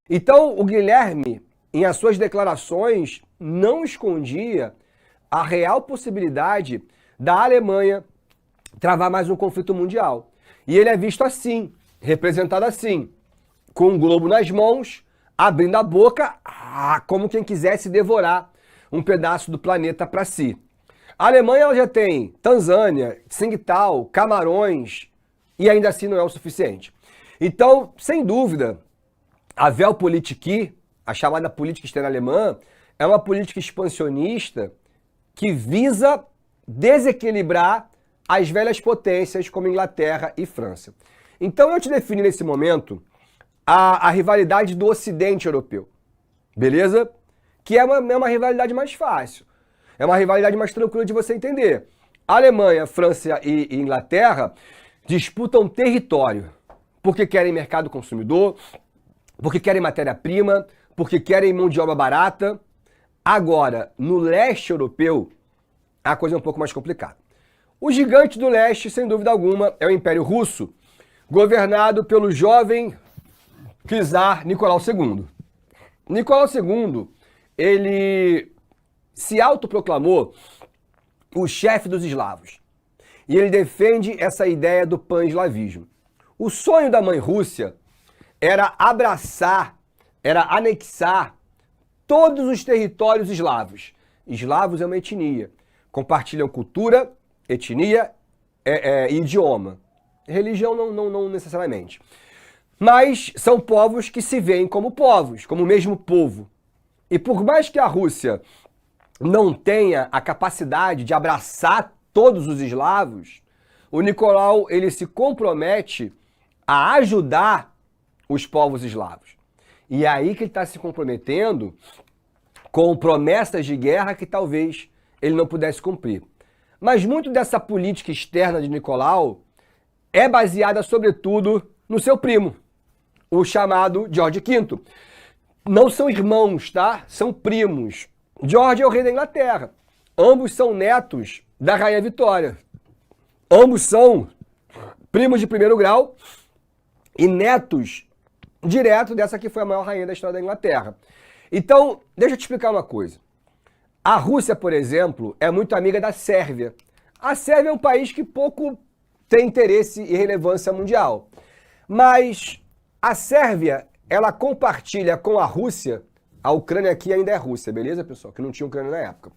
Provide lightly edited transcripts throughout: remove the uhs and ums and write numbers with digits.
Então, o Guilherme, em as suas declarações, não escondia a real possibilidade da Alemanha travar mais um conflito mundial. E ele é visto assim, representado assim, com um globo nas mãos, abrindo a boca, como quem quisesse devorar um pedaço do planeta para si. A Alemanha ela já tem Tanzânia, Tsingtao, Camarões, e ainda assim não é o suficiente. Então, sem dúvida, a Weltpolitik, a chamada política externa alemã, é uma política expansionista que visa desequilibrar as velhas potências como Inglaterra e França. Então eu te defini nesse momento a rivalidade do Ocidente europeu, beleza? Que é uma rivalidade mais fácil, é uma rivalidade mais tranquila de você entender. A Alemanha, França e Inglaterra disputam território, porque querem mercado consumidor, porque querem matéria-prima, porque querem mão de obra barata. Agora, no leste europeu, a coisa é um pouco mais complicada. O gigante do leste, sem dúvida alguma, é o Império Russo, governado pelo jovem czar Nicolau II. Nicolau II, ele se autoproclamou o chefe dos eslavos. E ele defende essa ideia do pan-eslavismo. O sonho da mãe Rússia era abraçar, era anexar todos os territórios eslavos. Eslavos é uma etnia. Compartilham cultura, etnia e idioma. Religião não necessariamente. Mas são povos que se veem como povos, como o mesmo povo. E por mais que a Rússia não tenha a capacidade de abraçar todos os eslavos, o Nicolau ele se compromete a ajudar os povos eslavos. E é aí que ele está se comprometendo com promessas de guerra que talvez ele não pudesse cumprir. Mas muito dessa política externa de Nicolau é baseada, sobretudo, no seu primo, o chamado George V. Não são irmãos, tá? São primos. George é o rei da Inglaterra. Ambos são netos da Rainha Vitória. Ambos são primos de primeiro grau e netos direto dessa que foi a maior rainha da história da Inglaterra. Então, deixa eu te explicar uma coisa. A Rússia, por exemplo, é muito amiga da Sérvia. A Sérvia é um país que pouco tem interesse e relevância mundial. Mas a Sérvia, ela compartilha com a Rússia, a Ucrânia aqui ainda é Rússia, beleza, pessoal? Que não tinha Ucrânia na época.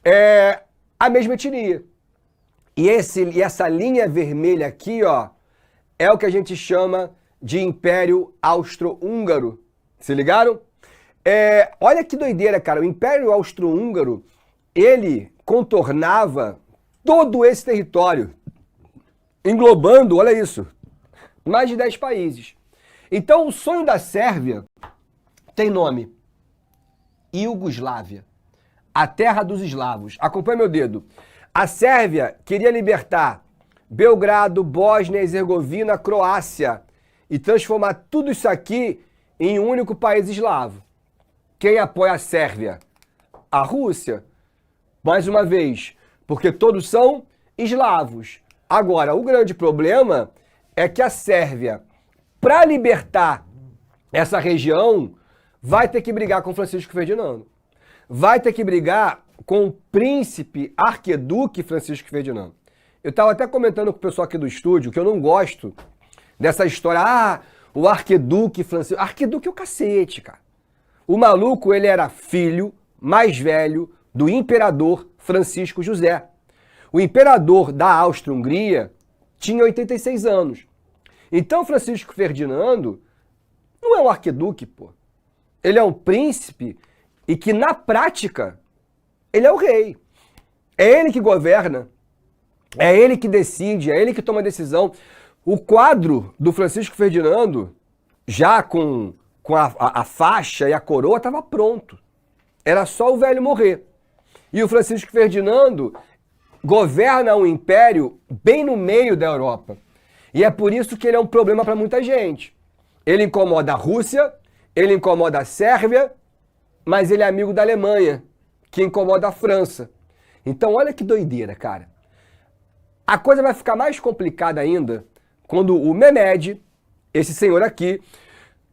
É a mesma etnia. E essa linha vermelha aqui, ó, é o que a gente chama de Império Austro-Húngaro. Se ligaram? Olha que doideira, cara. O Império Austro-Húngaro, ele contornava todo esse território, englobando, olha isso, mais de 10 países. Então, o sonho da Sérvia tem nome: Iugoslávia, a terra dos eslavos. Acompanha meu dedo. A Sérvia queria libertar Belgrado, Bósnia, Herzegovina, Croácia e transformar tudo isso aqui em um único país eslavo. Quem apoia a Sérvia? A Rússia. Mais uma vez, porque todos são eslavos. Agora, o grande problema é que a Sérvia, para libertar essa região, vai ter que brigar com Francisco Ferdinando. Vai ter que brigar com o príncipe arquiduque Francisco Ferdinando. Eu estava até comentando com o pessoal aqui do estúdio que eu não gosto dessa história. O arquiduque Francisco... Arquiduque é o cacete, cara. O maluco, ele era filho mais velho do imperador Francisco José. O imperador da Áustria-Hungria tinha 86 anos. Então, Francisco Ferdinando não é um arquiduque, pô. Ele é um príncipe e que, na prática, ele é o rei. É ele que governa, é ele que decide, é ele que toma a decisão. O quadro do Francisco Ferdinando, já com a faixa e a coroa, estava pronto. Era só o velho morrer. E o Francisco Ferdinando governa um império bem no meio da Europa. E é por isso que ele é um problema para muita gente. Ele incomoda a Rússia, ele incomoda a Sérvia, mas ele é amigo da Alemanha, que incomoda a França. Então olha que doideira, cara. A coisa vai ficar mais complicada ainda quando o Mehmed, esse senhor aqui,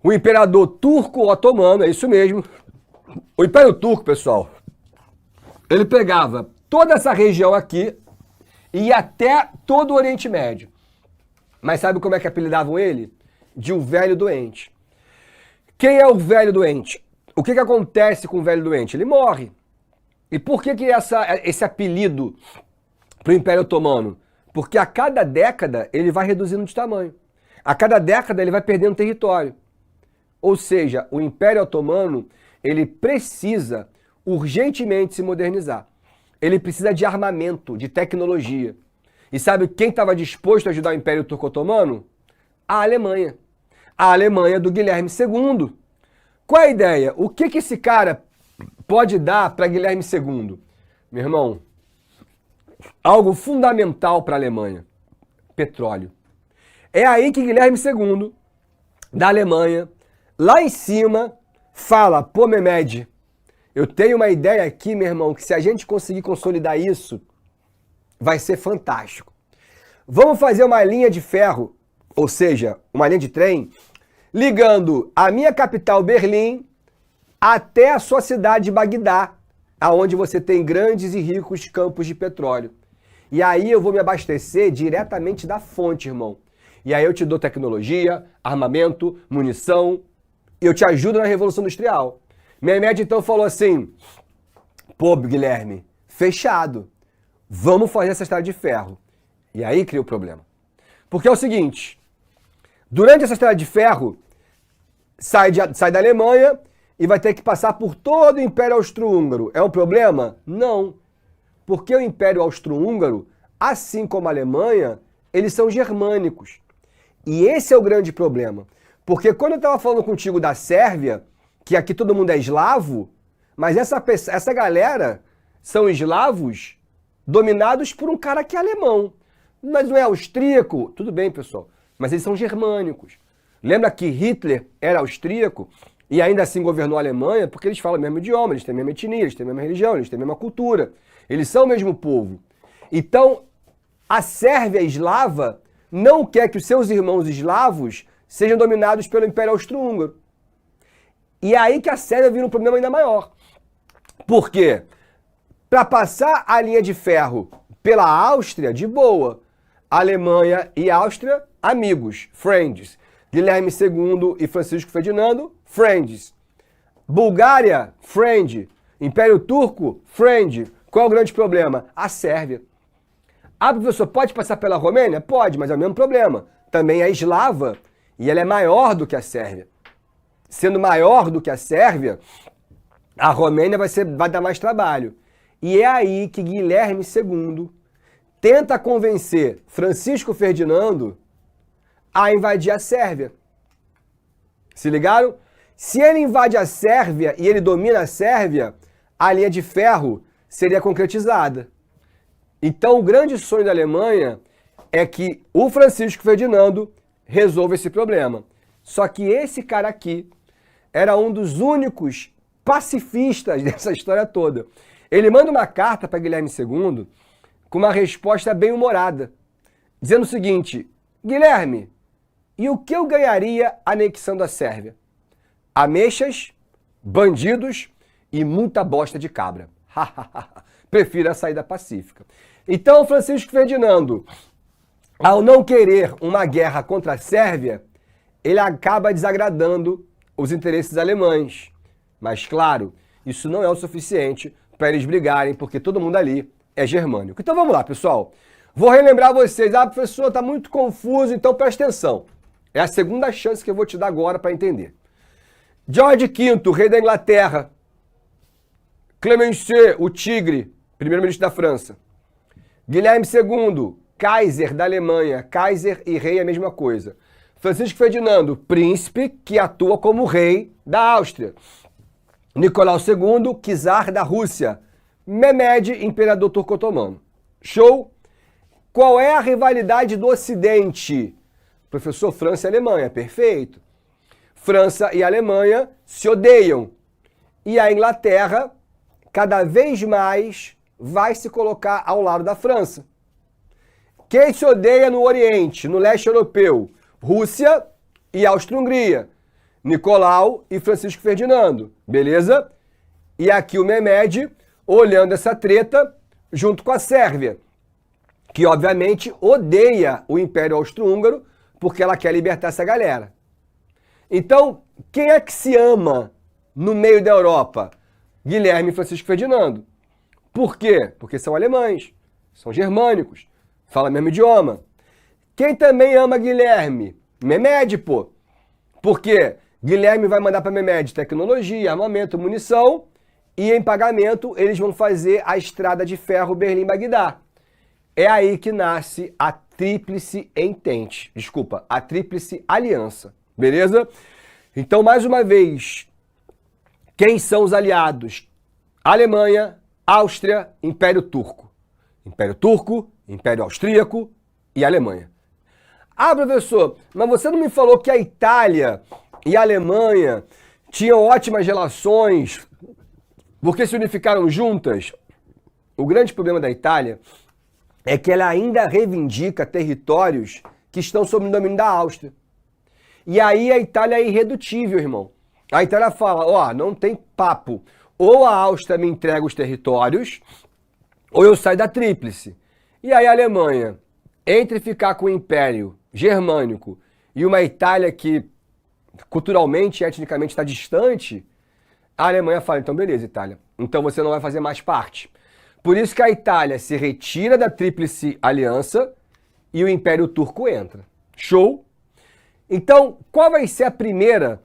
o imperador turco-otomano, é isso mesmo. O Império Turco, pessoal, ele pegava toda essa região aqui e ia até todo o Oriente Médio. Mas sabe como é que apelidavam ele? De o velho doente. Quem é o velho doente? O que acontece com o velho doente? Ele morre. E por que esse apelido para o Império Otomano? Porque a cada década ele vai reduzindo de tamanho. A cada década ele vai perdendo território. Ou seja, o Império Otomano ele precisa urgentemente se modernizar. Ele precisa de armamento, de tecnologia. E sabe quem estava disposto a ajudar o Império Turco-Otomano? A Alemanha. A Alemanha do Guilherme II. Qual é a ideia? O que esse cara pode dar para Guilherme II? Meu irmão, algo fundamental para a Alemanha: petróleo. É aí que Guilherme II, da Alemanha, lá em cima, fala: pô, Mehmed, eu tenho uma ideia aqui, meu irmão, que se a gente conseguir consolidar isso, vai ser fantástico. Vamos fazer uma linha de ferro, ou seja, uma linha de trem, ligando a minha capital, Berlim, até a sua cidade de Bagdá, aonde você tem grandes e ricos campos de petróleo. E aí eu vou me abastecer diretamente da fonte, irmão. E aí eu te dou tecnologia, armamento, munição, e eu te ajudo na Revolução Industrial. Mehmed então falou assim: pô, Guilherme, fechado. Vamos fazer essa estrada de ferro. E aí cria o problema. Porque é o seguinte, durante essa estrada de ferro, sai da Alemanha e vai ter que passar por todo o Império Austro-Húngaro. É um problema? Não. Porque o Império Austro-Húngaro, assim como a Alemanha, eles são germânicos. E esse é o grande problema. Porque quando eu estava falando contigo da Sérvia, que aqui todo mundo é eslavo, mas essa galera são eslavos dominados por um cara que é alemão. Mas não é austríaco? Tudo bem, pessoal. Mas eles são germânicos. Lembra que Hitler era austríaco e ainda assim governou a Alemanha? Porque eles falam o mesmo idioma, eles têm a mesma etnia, eles têm a mesma religião, eles têm a mesma cultura. Eles são o mesmo povo. Então, a Sérvia eslava não quer que os seus irmãos eslavos sejam dominados pelo Império Austro-Húngaro. E é aí que a Sérvia vira um problema ainda maior. Por quê? Para passar a linha de ferro pela Áustria, de boa. Alemanha e Áustria, amigos, friends. Guilherme II e Francisco Ferdinando, friends. Bulgária, friend. Império Turco, friend. Qual é o grande problema? A Sérvia. Ah, professor, pode passar pela Romênia? Pode, mas é o mesmo problema. Também é eslava e ela é maior do que a Sérvia. Sendo maior do que a Sérvia, a Romênia vai dar mais trabalho. E é aí que Guilherme II tenta convencer Francisco Ferdinando a invadir a Sérvia. Se ligaram? Se ele invade a Sérvia e ele domina a Sérvia, a linha de ferro seria concretizada. Então o grande sonho da Alemanha é que o Francisco Ferdinando resolva esse problema. Só que esse cara aqui era um dos únicos pacifistas dessa história toda. Ele manda uma carta para Guilherme II com uma resposta bem humorada, dizendo o seguinte: Guilherme, e o que eu ganharia anexando a Sérvia? Ameixas, bandidos e muita bosta de cabra. Prefiro a saída pacífica. Então, Francisco Ferdinando, ao não querer uma guerra contra a Sérvia, ele acaba desagradando os interesses alemães. Mas, claro, isso não é o suficiente para eles brigarem, porque todo mundo ali é germânico. Então vamos lá, pessoal. Vou relembrar vocês. Ah, professor, está muito confuso, então presta atenção. É a segunda chance que eu vou te dar agora para entender. George V, rei da Inglaterra. Clemenceau, o Tigre, primeiro-ministro da França. Guilherme II, Kaiser da Alemanha. Kaiser e rei é a mesma coisa. Francisco Ferdinando, príncipe que atua como rei da Áustria. Nicolau II, czar da Rússia. Mehmed, imperador turco-otomano. Show? Qual é a rivalidade do Ocidente? Professor, França e Alemanha. Perfeito. França e Alemanha se odeiam. E a Inglaterra, cada vez mais, vai se colocar ao lado da França. Quem se odeia no Oriente, no leste europeu? Rússia e Áustria-Hungria. Nicolau e Francisco Ferdinando, beleza? E aqui o Mehmed olhando essa treta junto com a Sérvia, que obviamente odeia o Império Austro-Húngaro porque ela quer libertar essa galera. Então, quem é que se ama no meio da Europa? Guilherme e Francisco Ferdinando. Por quê? Porque são alemães, são germânicos, falam o mesmo idioma. Quem também ama Guilherme? Mehmed, pô. Porque Guilherme vai mandar para Mehmed tecnologia, armamento, munição, e em pagamento eles vão fazer a estrada de ferro Berlim-Bagdá. É aí que nasce a Tríplice Entente. Desculpa, a Tríplice Aliança. Beleza? Então, mais uma vez, quem são os aliados? Alemanha, Áustria, Império Turco. Império Turco, Império Austríaco e Alemanha. Ah, professor, mas você não me falou que a Itália e a Alemanha tinham ótimas relações porque se unificaram juntas? O grande problema da Itália é que ela ainda reivindica territórios que estão sob o domínio da Áustria. E aí a Itália é irredutível, irmão. A Itália fala, ó, não tem papo. Ou a Áustria me entrega os territórios, ou eu saio da Tríplice. E aí a Alemanha, entre ficar com o Império Germânico e uma Itália que culturalmente e etnicamente está distante, a Alemanha fala, então beleza, Itália, então você não vai fazer mais parte. Por isso que a Itália se retira da Tríplice Aliança e o Império Turco entra. Show? Então, qual vai ser a primeira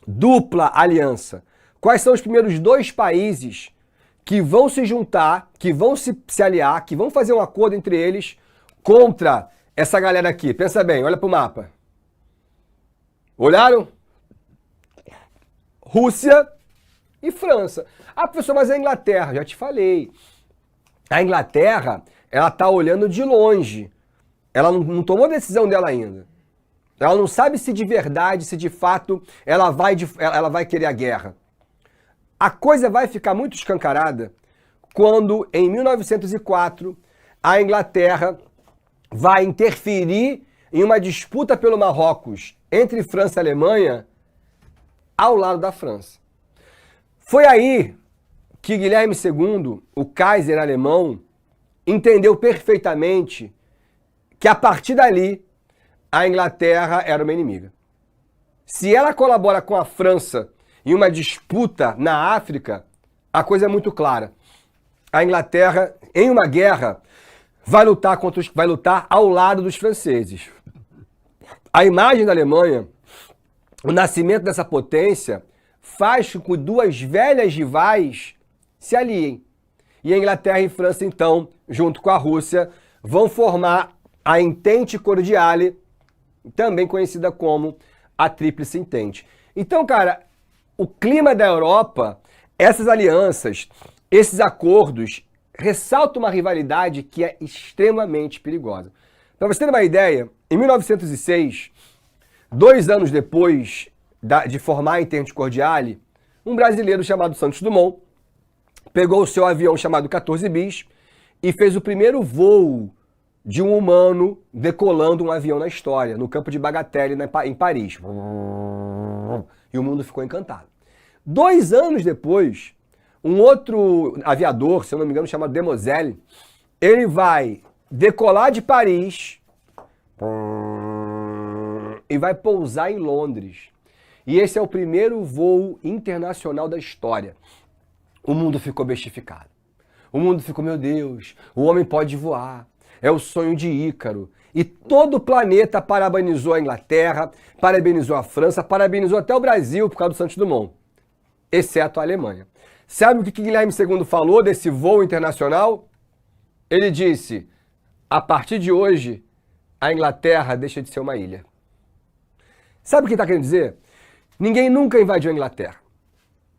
dupla aliança? Quais são os primeiros dois países que vão se juntar, que vão se aliar, que vão fazer um acordo entre eles contra essa galera aqui? Pensa bem, olha pro mapa. Olharam? Rússia e França. Ah, professor, mas a Inglaterra, já te falei. A Inglaterra, ela tá olhando de longe. Ela não tomou a decisão dela ainda. Ela não sabe se de verdade, se de fato ela vai querer a guerra. A coisa vai ficar muito escancarada quando, em 1904, a Inglaterra vai interferir em uma disputa pelo Marrocos entre França e Alemanha ao lado da França. Foi aí que Guilherme II, o Kaiser alemão, entendeu perfeitamente que a partir dali a Inglaterra era uma inimiga. Se ela colabora com a França em uma disputa na África, a coisa é muito clara. A Inglaterra, em uma guerra, vai lutar ao lado dos franceses. A imagem da Alemanha, o nascimento dessa potência, faz com que duas velhas rivais se aliem. E a Inglaterra e França, então, junto com a Rússia, vão formar a Entente Cordiale, também conhecida como a Tríplice Entente. Então, cara, o clima da Europa, essas alianças, esses acordos, ressaltam uma rivalidade que é extremamente perigosa. Para você ter uma ideia, em 1906, 2 anos depois de formar a Entente Cordiale, um brasileiro chamado Santos Dumont pegou o seu avião chamado 14 Bis e fez o primeiro voo de um humano decolando um avião na história, no campo de Bagatelle, em Paris. E o mundo ficou encantado. 2 anos depois, um outro aviador, se eu não me engano, chamado Demoiselle, ele vai decolar de Paris e vai pousar em Londres. E esse é o primeiro voo internacional da história. O mundo ficou bestificado. O mundo ficou, meu Deus, o homem pode voar. É o sonho de Ícaro. E todo o planeta parabenizou a Inglaterra, parabenizou a França, parabenizou até o Brasil por causa do Santos Dumont, exceto a Alemanha. Sabe o que Guilherme II falou desse voo internacional? Ele disse, a partir de hoje, a Inglaterra deixa de ser uma ilha. Sabe o que está querendo dizer? Ninguém nunca invadiu a Inglaterra.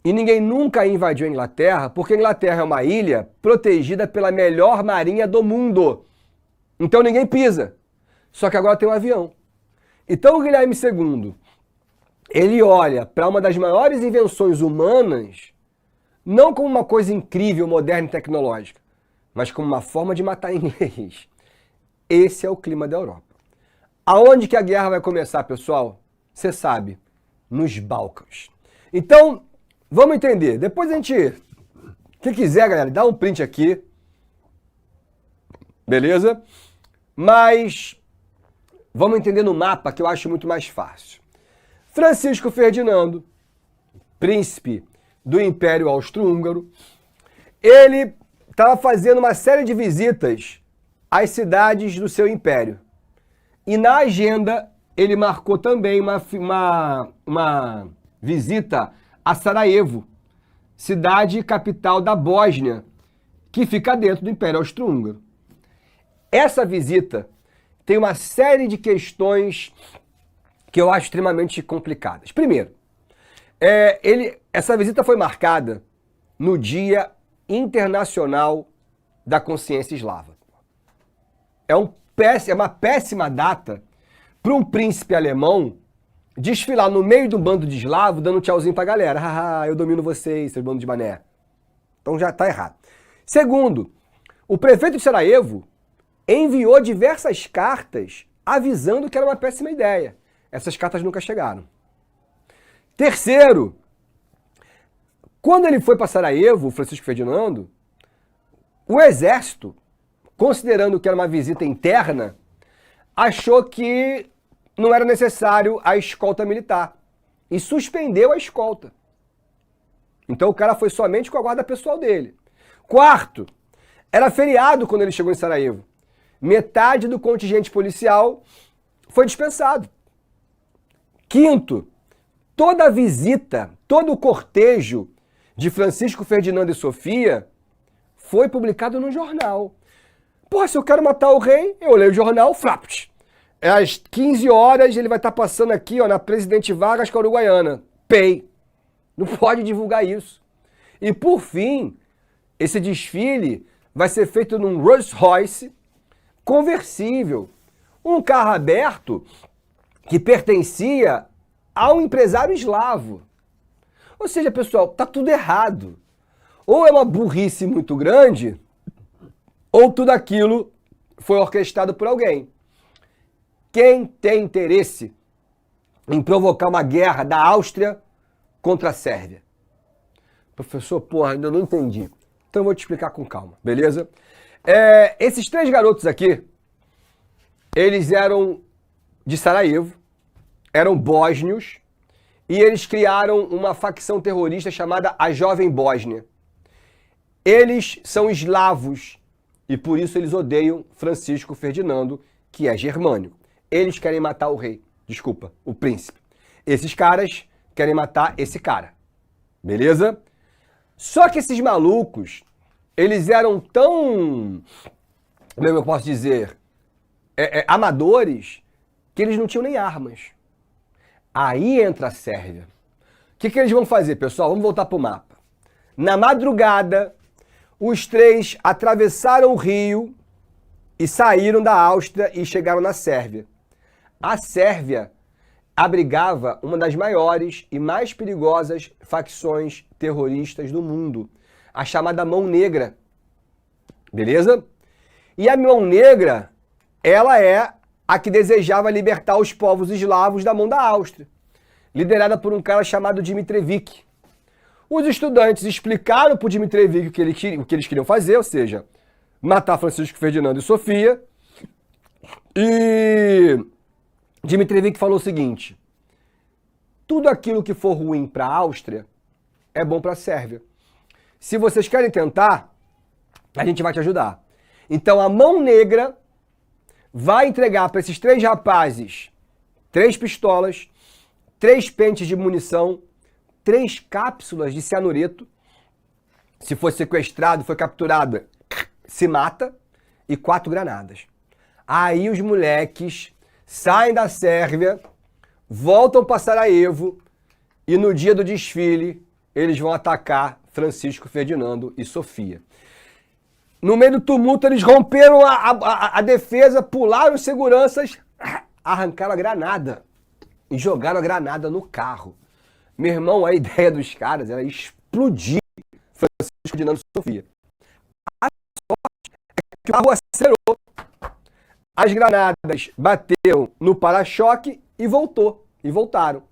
E ninguém nunca invadiu a Inglaterra porque a Inglaterra é uma ilha protegida pela melhor marinha do mundo. Então ninguém pisa. Só que agora tem um avião. Então o Guilherme II, ele olha para uma das maiores invenções humanas, não como uma coisa incrível, moderna e tecnológica, mas como uma forma de matar inglês. Esse é o clima da Europa. Aonde que a guerra vai começar, pessoal? Você sabe. nos Balcãs. Então, vamos entender. Depois a gente, quem quiser, galera, dá um print aqui. Beleza? Mas vamos entender no mapa, que eu acho muito mais fácil. Francisco Ferdinando, príncipe do Império Austro-Húngaro, ele estava fazendo uma série de visitas às cidades do seu império. E na agenda ele marcou também uma visita a Sarajevo, cidade capital da Bósnia, que fica dentro do Império Austro-Húngaro. Essa visita tem uma série de questões que eu acho extremamente complicadas. Primeiro, essa visita foi marcada no Dia Internacional da Consciência Eslava. É uma péssima data para um príncipe alemão desfilar no meio de um bando de eslavos dando tchauzinho pra galera. Haha, eu domino vocês, seu bando de mané. Então já tá errado. Segundo, o prefeito de Sarajevo enviou diversas cartas avisando que era uma péssima ideia. Essas cartas nunca chegaram. Terceiro, quando ele foi para Sarajevo, Francisco Ferdinando, o exército, considerando que era uma visita interna, achou que não era necessário a escolta militar e suspendeu a escolta. Então o cara foi somente com a guarda pessoal dele. Quarto, era feriado quando ele chegou em Sarajevo. Metade do contingente policial foi dispensado. Quinto, toda a visita, todo o cortejo de Francisco Ferdinando e Sofia foi publicado no jornal. Porra, se eu quero matar o rei, eu leio o jornal, flapt. Às 15 horas ele vai estar passando aqui, ó, na Presidente Vargas com a Uruguaiana. Pay. Não pode divulgar isso. E por fim, esse desfile vai ser feito num Rolls Royce conversível. Um carro aberto que pertencia a um empresário eslavo. Ou seja, pessoal, tá tudo errado. Ou é uma burrice muito grande, ou tudo aquilo foi orquestrado por alguém. Quem tem interesse em provocar uma guerra da Áustria contra a Sérvia? Professor, porra, ainda não entendi. Então eu vou te explicar com calma, beleza? Esses três garotos aqui, eles eram de Sarajevo, eram bósnios, e eles criaram uma facção terrorista chamada a Jovem Bósnia. Eles são eslavos e por isso eles odeiam Francisco Ferdinando, que é germânico. Eles querem matar o rei, desculpa, o príncipe. Esses caras querem matar esse cara, beleza? Só que esses malucos, eles eram tão, como eu posso dizer, amadores, que eles não tinham nem armas. Aí entra a Sérvia. O que eles vão fazer, pessoal? Vamos voltar para o mapa. Na madrugada, os três atravessaram o rio e saíram da Áustria e chegaram na Sérvia. A Sérvia abrigava uma das maiores e mais perigosas facções terroristas do mundo, a chamada Mão Negra. Beleza? E a Mão Negra, ela é a que desejava libertar os povos eslavos da mão da Áustria, liderada por um cara chamado Dmitrevich. Os estudantes explicaram para o Dmitrevich o que eles queriam fazer, ou seja, matar Francisco Ferdinando e Sofia. E Dmitrevich falou o seguinte: tudo aquilo que for ruim para a Áustria é bom para a Sérvia. Se vocês querem tentar, a gente vai te ajudar. Então a Mão Negra vai entregar para esses três rapazes 3 pistolas, 3 pentes de munição, 3 cápsulas de cianureto. Se for sequestrado, foi capturado, se mata, e 4 granadas. Aí os moleques saem da Sérvia, voltam para Sarajevo e no dia do desfile eles vão atacar Francisco Ferdinando e Sofia. No meio do tumulto, eles romperam a defesa, pularam os seguranças, arrancaram a granada e jogaram a granada no carro. Meu irmão, a ideia dos caras era explodir Francisco Ferdinando e Sofia. A sorte é que o carro acelerou, as granadas bateram no para-choque e voltaram.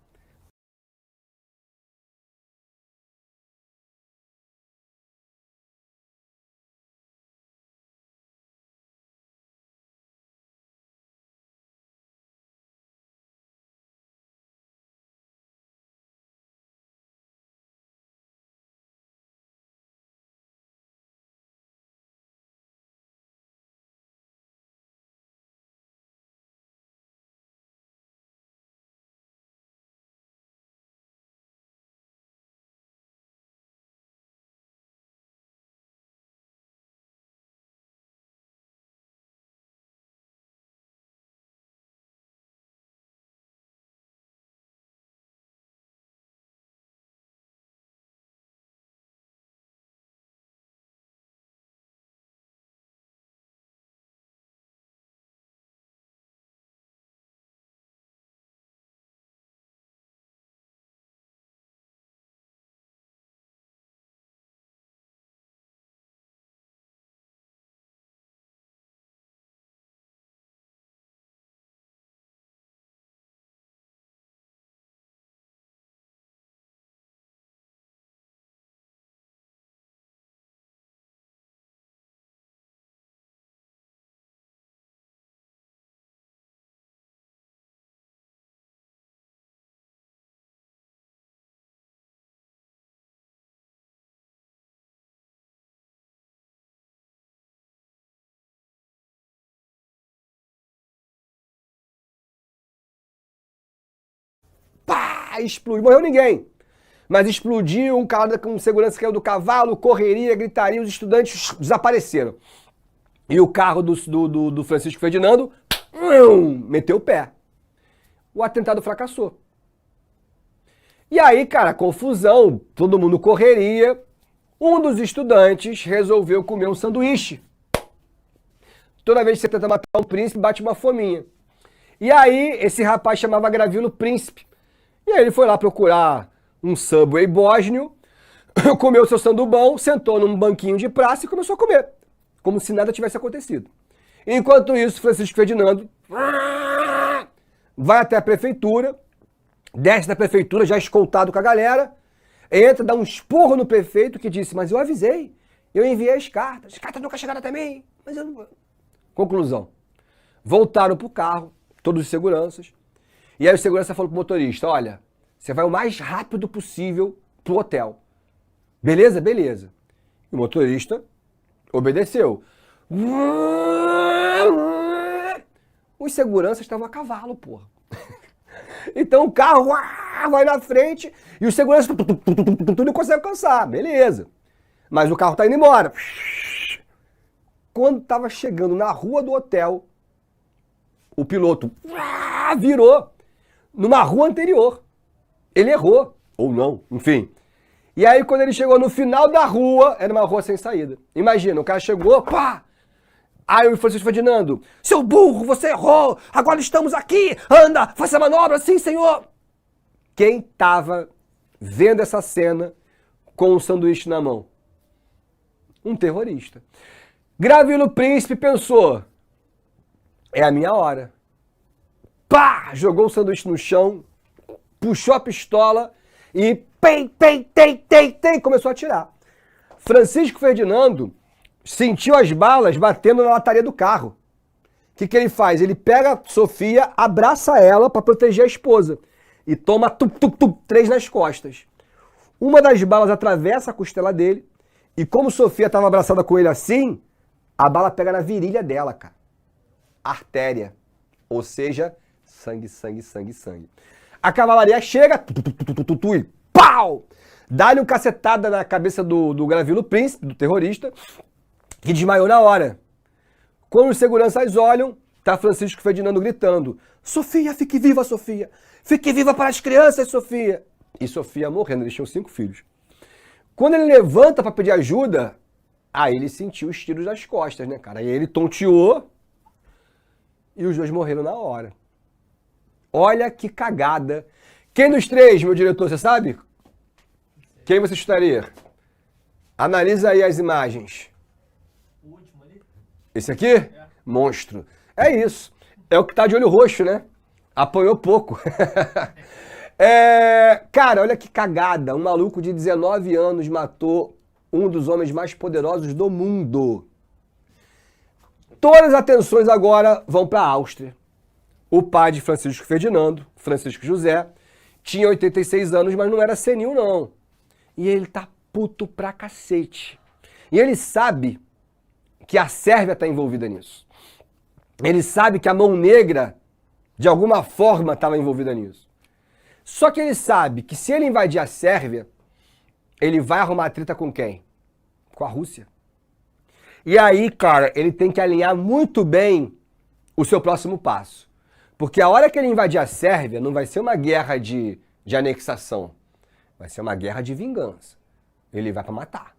explodiu. Morreu ninguém. Mas explodiu, um cara com segurança caiu do cavalo, correria, gritaria, os estudantes desapareceram. E o carro do Francisco Ferdinando meteu o pé. O atentado fracassou. E aí, cara, confusão, todo mundo correria. Um dos estudantes resolveu comer um sanduíche. Toda vez que você tenta matar um príncipe, bate uma fominha. E aí, esse rapaz chamava Gravilo Príncipe. E aí ele foi lá procurar um Subway bósnio, comeu seu sandubão, sentou num banquinho de praça e começou a comer. Como se nada tivesse acontecido. Enquanto isso, Francisco Ferdinando vai até a prefeitura, desce da prefeitura já escoltado com a galera, entra, dá um esporro no prefeito que disse, mas eu avisei, eu enviei as cartas nunca chegaram até mim, mas eu não... Conclusão, voltaram pro carro, todos os seguranças, e aí o segurança falou pro motorista, olha, você vai o mais rápido possível pro hotel. Beleza? Beleza. E o motorista obedeceu. Os seguranças estavam a cavalo, porra. Então o carro vai na frente e os seguranças não conseguem alcançar. Beleza. Mas o carro tá indo embora. Quando tava chegando na rua do hotel, o piloto virou numa rua anterior. Ele errou. Ou não, enfim. E aí quando ele chegou no final da rua, era uma rua sem saída. Imagina, o cara chegou, pá! Aí o Francisco Ferdinando, seu burro, você errou, agora estamos aqui, anda, faça a manobra, sim senhor. Quem tava vendo essa cena com um sanduíche na mão? Um terrorista. Gravilo Príncipe pensou, é a minha hora. Pá! Jogou o sanduíche no chão, puxou a pistola e começou a atirar. Francisco Ferdinando sentiu as balas batendo na lataria do carro. O que ele faz? Ele pega a Sofia, abraça ela para proteger a esposa e toma 3 nas costas. Uma das balas atravessa a costela dele e como Sofia estava abraçada com ele assim, a bala pega na virilha dela, cara. Artéria. Ou seja, sangue. A cavalaria chega e pau! Dá-lhe um cacetada na cabeça do Gravilo Príncipe, do terrorista, que desmaiou na hora. Quando os seguranças olham, tá Francisco Ferdinando gritando, Sofia, fique viva, Sofia! Fique viva para as crianças, Sofia! E Sofia morrendo, eles tinham 5 filhos. Quando ele levanta para pedir ajuda, aí ele sentiu os tiros nas costas, né, cara? Aí ele tonteou e os dois morreram na hora. Olha que cagada. Quem dos 3, meu diretor, você sabe? Quem você chutaria? Analisa aí as imagens. O último ali? Esse aqui? É. Monstro. É isso. É o que tá de olho roxo, né? Apanhou pouco. Cara, olha que cagada. Um maluco de 19 anos matou um dos homens mais poderosos do mundo. Todas as atenções agora vão para a Áustria. O pai de Francisco Ferdinando, Francisco José, tinha 86 anos, mas não era senil, não. E ele tá puto pra cacete. E ele sabe que a Sérvia tá envolvida nisso. Ele sabe que a mão negra, de alguma forma, estava envolvida nisso. Só que ele sabe que se ele invadir a Sérvia, ele vai arrumar treta com quem? Com a Rússia. E aí, cara, ele tem que alinhar muito bem o seu próximo passo. Porque a hora que ele invadir a Sérvia, não vai ser uma guerra de anexação. Vai ser uma guerra de vingança. Ele vai para matar.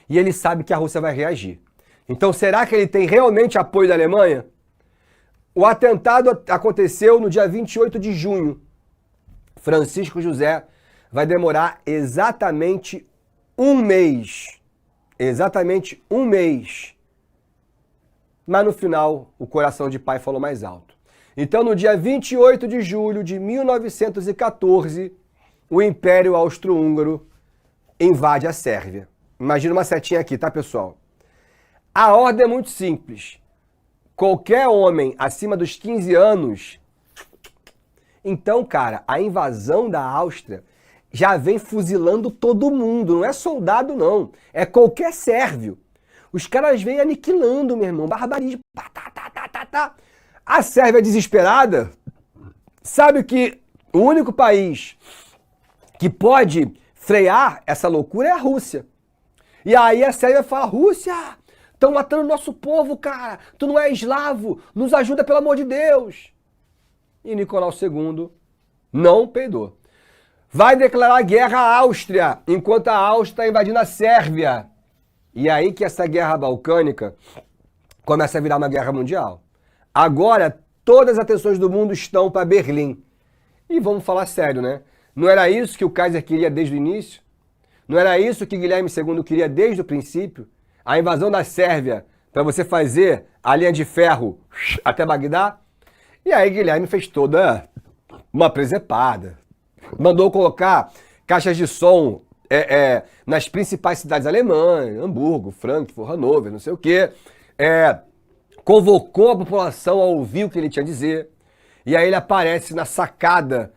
E ele sabe que a Rússia vai reagir. Então, será que ele tem realmente apoio da Alemanha? O atentado aconteceu no dia 28 de junho. Francisco José vai demorar exatamente um mês. Exatamente um mês. Mas no final, o coração de pai falou mais alto. Então, no dia 28 de julho de 1914, o Império Austro-Húngaro invade a Sérvia. Imagina uma setinha aqui, tá, pessoal? A ordem é muito simples. Qualquer homem acima dos 15 anos... Então, cara, a invasão da Áustria já vem fuzilando todo mundo. Não é soldado, não. É qualquer sérvio. Os caras vêm aniquilando, meu irmão. Barbarismo. A Sérvia desesperada sabe que o único país que pode frear essa loucura é a Rússia. E aí a Sérvia fala, Rússia, estão matando nosso povo, cara, tu não é eslavo, nos ajuda pelo amor de Deus. E Nicolau II não peidou. Vai declarar guerra à Áustria, enquanto a Áustria está invadindo a Sérvia. E aí que essa guerra balcânica começa a virar uma guerra mundial. Agora, todas as atenções do mundo estão para Berlim. E vamos falar sério, né? Não era isso que o Kaiser queria desde o início? Não era isso que Guilherme II queria desde o princípio? A invasão da Sérvia, para você fazer a linha de ferro até Bagdá? E aí Guilherme fez toda uma presepada. Mandou colocar caixas de som nas principais cidades alemãs, Hamburgo, Frankfurt, Hannover, não sei o quê. Convocou a população a ouvir o que ele tinha a dizer. E aí ele aparece na sacada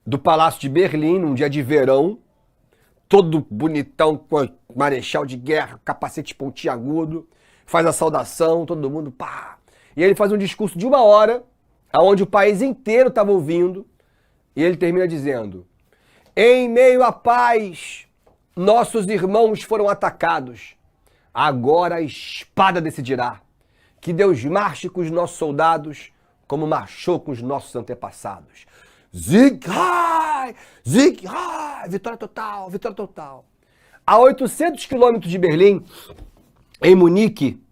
do Palácio de Berlim, num dia de verão, todo bonitão, com marechal de guerra, capacete pontiagudo, faz a saudação, todo mundo pá. E ele faz um discurso de 1 hora, onde o país inteiro estava ouvindo, e ele termina dizendo: em meio à paz, nossos irmãos foram atacados. Agora a espada decidirá. Que Deus marche com os nossos soldados, como marchou com os nossos antepassados. Sieg Heil! Sieg Heil! Vitória total, vitória total. A 800 quilômetros de Berlim, em Munique,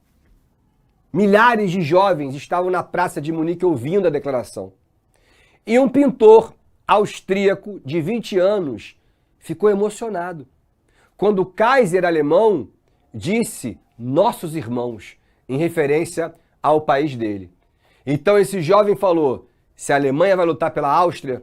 milhares de jovens estavam na praça de Munique ouvindo a declaração. E um pintor austríaco de 20 anos ficou emocionado quando o Kaiser alemão disse nossos irmãos, em referência ao país dele. Então esse jovem falou, se a Alemanha vai lutar pela Áustria,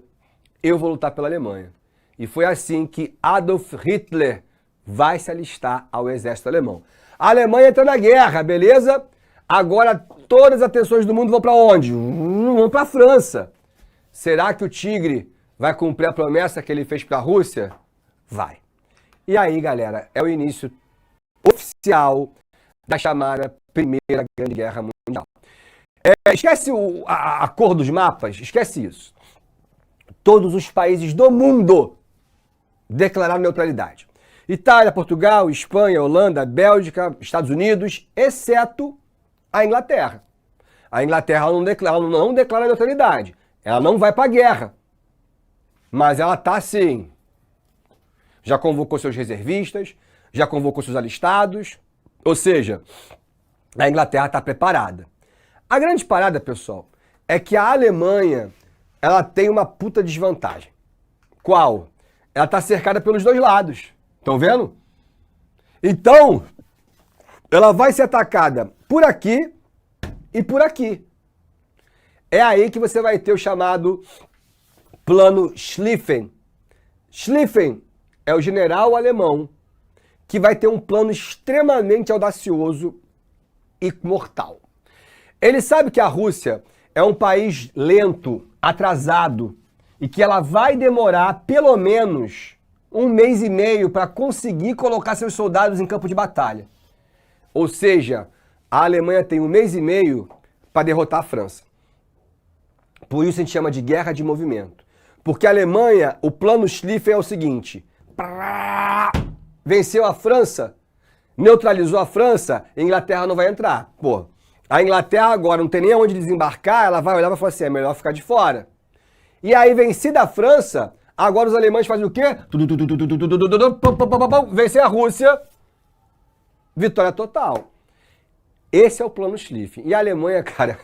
eu vou lutar pela Alemanha. E foi assim que Adolf Hitler vai se alistar ao exército alemão. A Alemanha entrou na guerra, beleza? Agora todas as atenções do mundo vão para onde? Vão para a França. Será que o Tigre vai cumprir a promessa que ele fez para a Rússia? Vai. E aí, galera, é o início oficial da chamada Primeira Grande Guerra Mundial. Esquece a cor dos mapas, esquece isso. Todos os países do mundo declararam neutralidade. Itália, Portugal, Espanha, Holanda, Bélgica, Estados Unidos, exceto a Inglaterra. A Inglaterra não declara neutralidade. Ela não vai para a guerra. Mas ela está sim. Já convocou seus reservistas, já convocou seus alistados. Ou seja, a Inglaterra está preparada. A grande parada, pessoal, é que a Alemanha ela tem uma puta desvantagem. Qual? Ela está cercada pelos dois lados. Estão vendo? Então, ela vai ser atacada por aqui e por aqui. É aí que você vai ter o chamado Plano Schlieffen. Schlieffen é o general alemão que vai ter um plano extremamente audacioso e mortal. Ele sabe que a Rússia é um país lento, atrasado, e que ela vai demorar pelo menos 1 mês e meio para conseguir colocar seus soldados em campo de batalha. Ou seja, a Alemanha tem 1 mês e meio para derrotar a França. Por isso a gente chama de guerra de movimento. Porque a Alemanha, o plano Schlieffen é o seguinte: venceu a França, neutralizou a França, a Inglaterra não vai entrar. Pô, a Inglaterra agora não tem nem onde desembarcar, ela vai olhar e vai falar assim, é melhor ficar de fora. E aí, vencida a França, agora os alemães fazem o quê? Vencer a Rússia, vitória total. Esse é o plano Schlieffen. E a Alemanha, cara,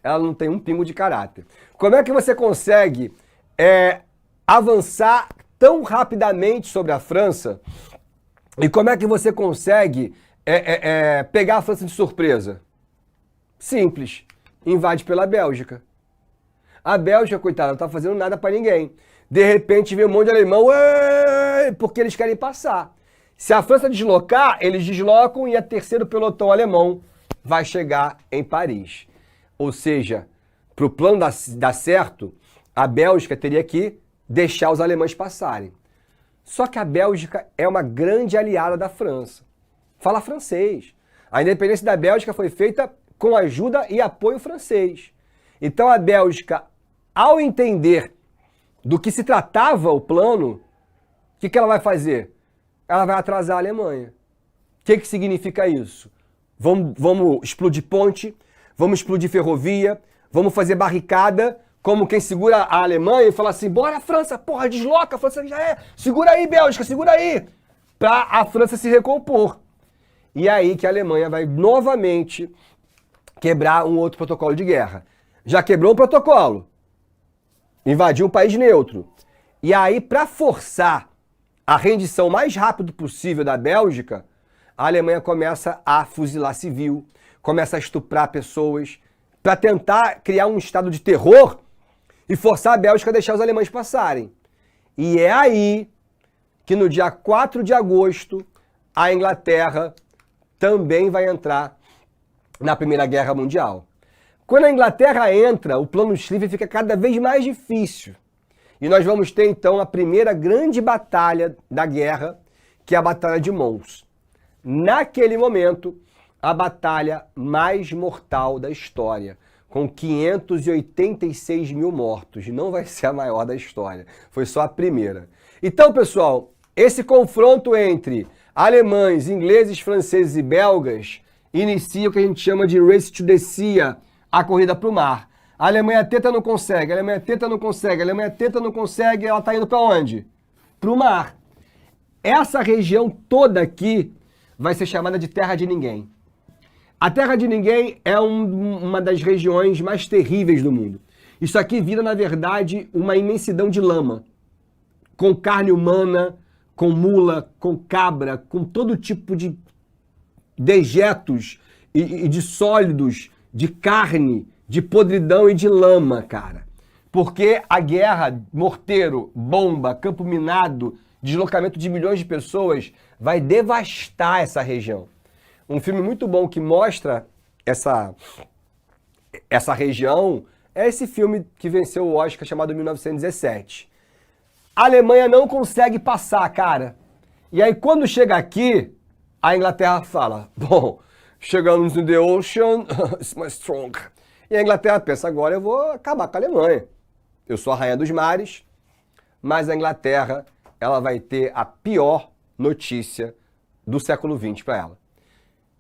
ela não tem um pingo de caráter. Como é que você consegue avançar tão rapidamente sobre a França? E como é que você consegue pegar a França de surpresa? Simples. Invade pela Bélgica. A Bélgica, coitada, não tá fazendo nada para ninguém. De repente vem um monte de alemão, porque eles querem passar. Se a França deslocar, eles deslocam e a terceiro pelotão alemão vai chegar em Paris. Ou seja, para o plano dar certo, a Bélgica teria que deixar os alemães passarem. Só que a Bélgica é uma grande aliada da França. Fala francês. A independência da Bélgica foi feita com ajuda e apoio francês. Então a Bélgica, ao entender do que se tratava o plano, O que ela vai fazer? Ela vai atrasar a Alemanha. O que significa isso? Vamos explodir ponte, vamos explodir ferrovia, vamos fazer barricada, como quem segura a Alemanha e fala assim, bora França, porra, desloca, a França já é, segura aí Bélgica, segura aí, para a França se recompor. E aí que a Alemanha vai novamente quebrar um outro protocolo de guerra. Já quebrou um protocolo, invadiu um país neutro. E aí, para forçar a rendição mais rápido possível da Bélgica, a Alemanha começa a fuzilar civil, começa a estuprar pessoas, para tentar criar um estado de terror e forçar a Bélgica a deixar os alemães passarem. E é aí que no dia 4 de agosto, a Inglaterra também vai entrar na Primeira Guerra Mundial. Quando a Inglaterra entra, o plano Schlieffen fica cada vez mais difícil. E nós vamos ter, então, a primeira grande batalha da guerra, que é a Batalha de Mons. Naquele momento, a batalha mais mortal da história, com 586 mil mortos. Não vai ser a maior da história, foi só a primeira. Então, pessoal, esse confronto entre alemães, ingleses, franceses e belgas inicia o que a gente chama de Race to the Sea, a corrida para o mar. A Alemanha tenta, não consegue, a Alemanha tenta, não consegue, a Alemanha tenta, não consegue, ela está indo para onde? Para o mar. Essa região toda aqui vai ser chamada de Terra de Ninguém. A Terra de Ninguém é uma das regiões mais terríveis do mundo. Isso aqui vira, na verdade, uma imensidão de lama, com carne humana, com mula, com cabra, com todo tipo de dejetos e de sólidos, de carne, de podridão e de lama, cara. Porque a guerra, morteiro, bomba, campo minado, deslocamento de milhões de pessoas, vai devastar essa região. Um filme muito bom que mostra essa região é esse filme que venceu o Oscar chamado 1917. A Alemanha não consegue passar, cara. E aí quando chega aqui, a Inglaterra fala, bom, chegamos in the ocean, it's my strong. E a Inglaterra pensa, agora eu vou acabar com a Alemanha. Eu sou a rainha dos mares, mas a Inglaterra, ela vai ter a pior notícia do século XX para ela.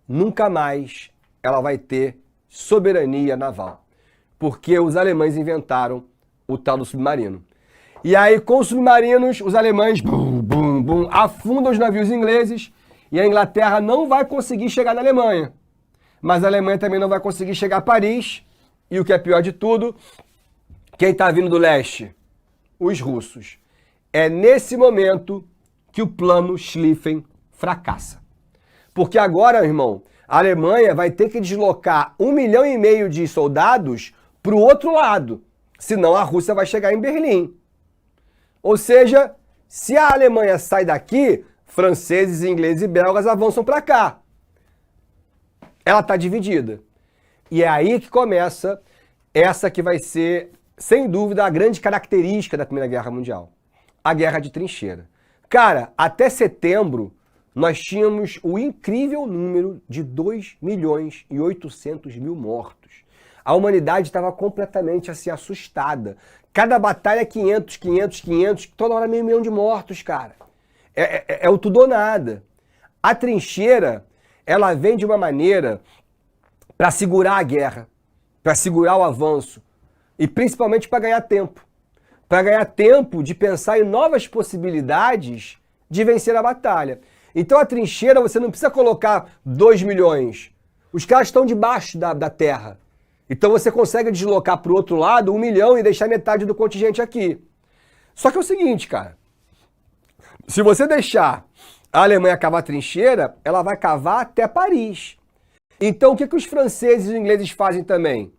Nunca mais ela vai ter soberania naval, porque os alemães inventaram o tal do submarino. E aí, com os submarinos, os alemães afundam os navios ingleses e a Inglaterra não vai conseguir chegar na Alemanha. Mas a Alemanha também não vai conseguir chegar a Paris. E o que é pior de tudo, quem está vindo do leste? Os russos. É nesse momento que o plano Schlieffen fracassa. Porque agora, irmão, a Alemanha vai ter que deslocar 1,5 milhão de soldados para o outro lado. Senão a Rússia vai chegar em Berlim. Ou seja, se a Alemanha sai daqui, franceses, ingleses e belgas avançam para cá. Ela está dividida. E é aí que começa essa que vai ser, sem dúvida, a grande característica da Primeira Guerra Mundial. A Guerra de Trincheira. Cara, até setembro, nós tínhamos o incrível número de 2.800.000 mortos. A humanidade estava completamente assim, assustada. Cada batalha 500, toda hora meio milhão de mortos, cara. É o tudo ou nada. A trincheira, ela vem de uma maneira para segurar a guerra, para segurar o avanço e principalmente para ganhar tempo. Para ganhar tempo de pensar em novas possibilidades de vencer a batalha. Então a trincheira você não precisa colocar 2 milhões. Os caras estão debaixo da terra. Então você consegue deslocar para o outro lado 1 milhão e deixar metade do contingente aqui. Só que é o seguinte, cara. Se você deixar a Alemanha cavar a trincheira, ela vai cavar até Paris. Então o que os franceses e os ingleses fazem também?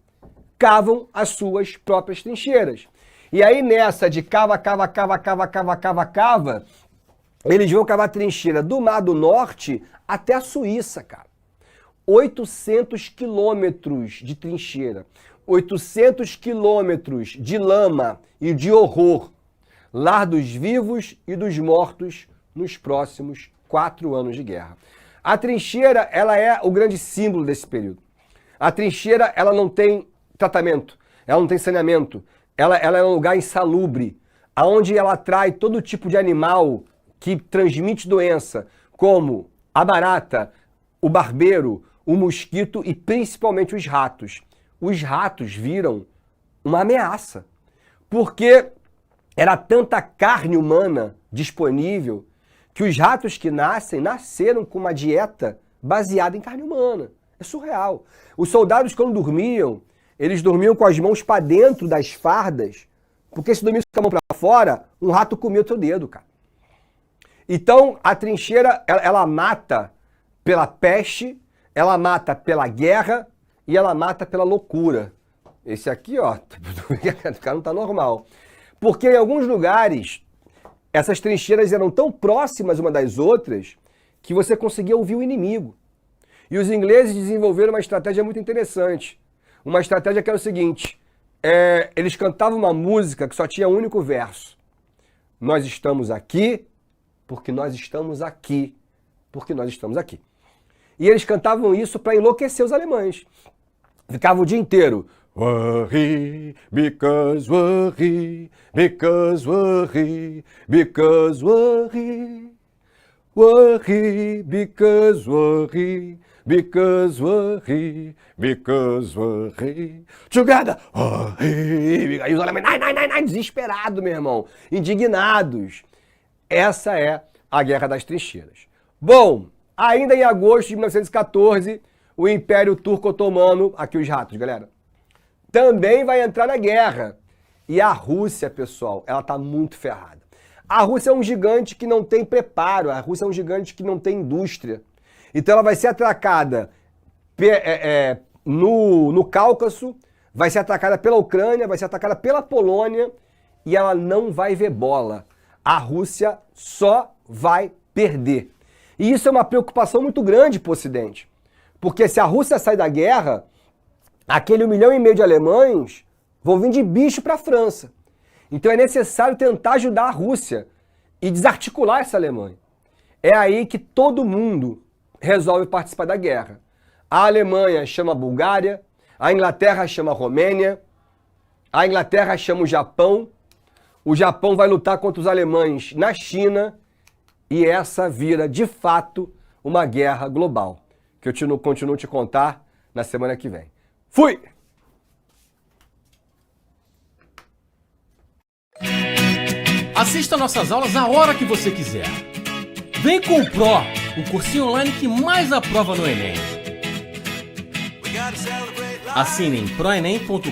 Cavam as suas próprias trincheiras. E aí nessa de cava, eles vão cavar a trincheira do Mar do Norte até a Suíça, cara. 800 quilômetros de trincheira, 800 quilômetros de lama e de horror. Lar dos vivos e dos mortos nos próximos 4 anos de guerra. A trincheira, ela é o grande símbolo desse período. A trincheira, ela não tem tratamento, ela não tem saneamento, ela é um lugar insalubre, onde ela atrai todo tipo de animal que transmite doença, como a barata, o barbeiro, o mosquito e principalmente os ratos. Os ratos viram uma ameaça, porque era tanta carne humana disponível que os ratos que nasceram com uma dieta baseada em carne humana. É surreal. Os soldados, quando dormiam, eles dormiam com as mãos para dentro das fardas, porque se dormisse com a mão para fora, um rato comia o teu dedo, cara. Então, a trincheira, ela mata pela peste, ela mata pela guerra e ela mata pela loucura. Esse aqui, ó, o cara não tá normal. Porque em alguns lugares, essas trincheiras eram tão próximas uma das outras que você conseguia ouvir o inimigo. E os ingleses desenvolveram uma estratégia muito interessante. Uma estratégia que era o seguinte, eles cantavam uma música que só tinha um único verso. Nós estamos aqui porque nós estamos aqui, porque nós estamos aqui. E eles cantavam isso para enlouquecer os alemães. Ficava o dia inteiro. Worry, because worry, because worry, because worry. Worry, because worry, because worry, because worry. Together, worry. Aí os alemães, desesperado, meu irmão, indignados. Essa é a Guerra das Trincheiras. Bom, ainda em agosto de 1914, o Império Turco-Otomano, aqui os ratos, galera, também vai entrar na guerra. E a Rússia, pessoal, ela tá muito ferrada. A Rússia é um gigante que não tem preparo, a Rússia é um gigante que não tem indústria. Então ela vai ser atacada no Cáucaso, vai ser atacada pela Ucrânia, vai ser atacada pela Polônia e ela não vai ver bola. A Rússia só vai perder. E isso é uma preocupação muito grande para o Ocidente. Porque se a Rússia sai da guerra, aquele 1,5 milhão de alemães vão vir de bicho para a França. Então é necessário tentar ajudar a Rússia e desarticular essa Alemanha. É aí que todo mundo resolve participar da guerra. A Alemanha chama a Bulgária, a Inglaterra chama a Romênia, a Inglaterra chama o Japão vai lutar contra os alemães na China e essa vira, de fato, uma guerra global, que eu continuo te contar na semana que vem. Fui! Assista nossas aulas a hora que você quiser. Vem com o Pro, o cursinho online que mais aprova no Enem. Assine em proenem.com.br.